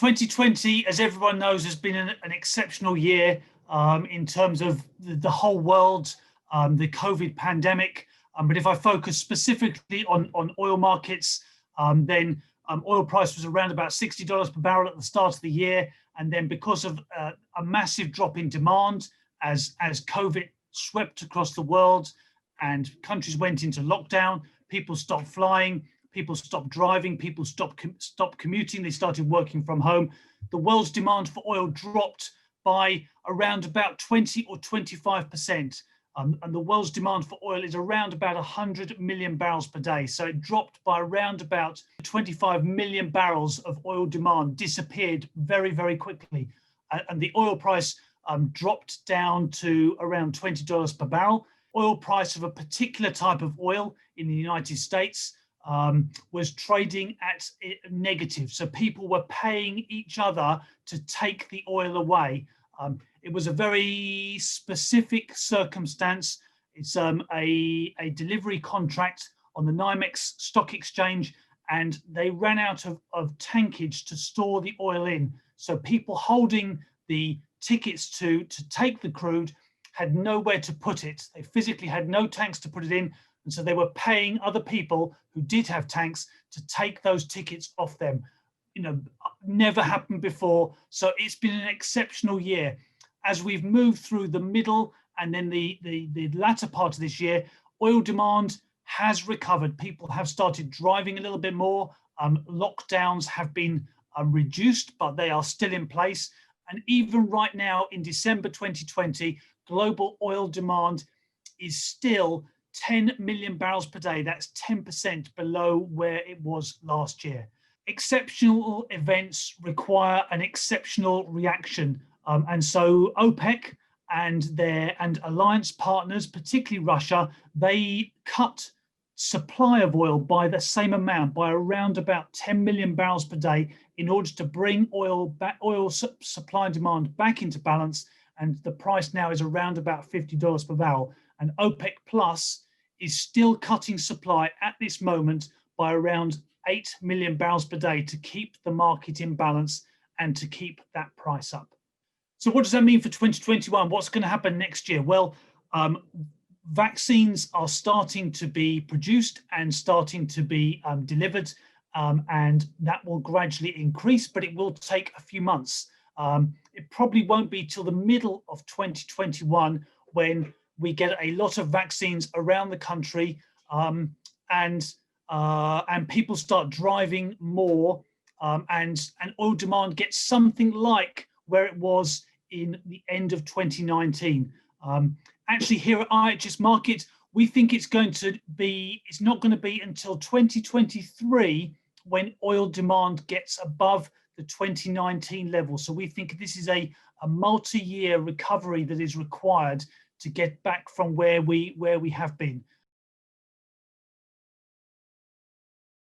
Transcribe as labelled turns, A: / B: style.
A: 2020, as everyone knows, has been an exceptional year in terms of the whole world, the COVID pandemic. But if I focus specifically on oil markets, then oil price was around about $60 per barrel at the start of the year. And then because of a massive drop in demand as COVID swept across the world and countries went into lockdown, people stopped flying, people stopped driving, people stopped commuting, they started working from home. The world's demand for oil dropped by around about 20 or 25%. And the world's demand for oil is around about 100 million barrels per day. So it dropped by around about 25 million barrels of oil demand, disappeared very, very quickly. And the oil price dropped down to around $20 per barrel. Oil price of a particular type of oil in the United States was trading at negative. So people were paying each other to take the oil away. It was a very specific circumstance. It's a delivery contract on the NYMEX stock exchange, and they ran out of tankage to store the oil in. So people holding the tickets to take the crude had nowhere to put it. They physically had no tanks to put it in. And so they were paying other people who did have tanks to take those tickets off them. You know, never happened before. So it's been an exceptional year. As we've moved through the middle and then the latter part of this year, oil demand has recovered. People have started driving a little bit more. Lockdowns have been reduced, but they are still in place. And even right now in December 2020, global oil demand is still 10 million barrels per day. That's 10% below where it was last year. Exceptional events require an exceptional reaction. And so OPEC and alliance partners, particularly Russia, they cut supply of oil by the same amount, by around about 10 million barrels per day, in order to bring oil supply and demand back into balance. And the price now is around about $50 per barrel. And OPEC Plus is still cutting supply at this moment by around 8 million barrels per day to keep the market in balance and to keep that price up. So what does that mean for 2021? What's going to happen next year? Well, vaccines are starting to be produced and starting to be delivered, and that will gradually increase, but it will take a few months. It probably won't be till the middle of 2021 when we get a lot of vaccines around the country, and people start driving more, and oil demand gets something like where it was in the end of 2019. Actually, here at IHS Markit, we think it's not going to be until 2023 when oil demand gets above the 2019 level. So we think this is a multi-year recovery that is required to get back from where we have been.